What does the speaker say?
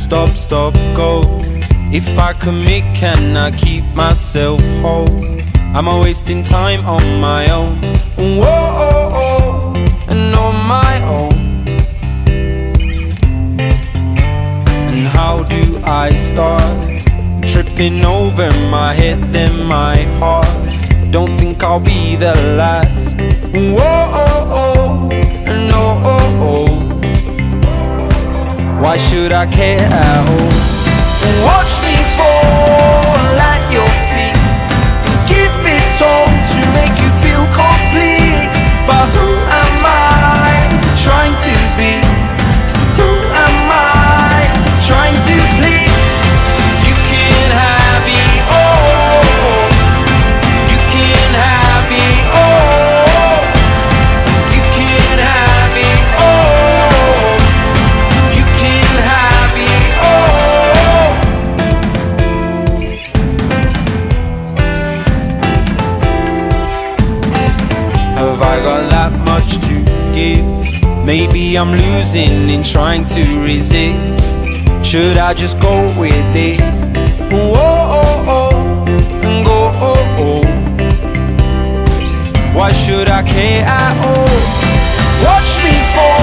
stop, stop, go. If I commit, can I keep myself whole? Am I wasting time on my own? Whoa, and on my own. And how do I start? Tripping over my head, then my heart. Don't think I'll be the last. Whoa, no. Why should I care at all? Watch me fall at your feet and give it all to make you feel complete. But who am I trying to be? Who am I trying to please? You can have it all. You can have it all. You can have it all. You can have it all. Have I got that much to give? Maybe I'm losing in trying to resist. Should I just go with it? Whoa, and go. Why should I care at all? Watch me fall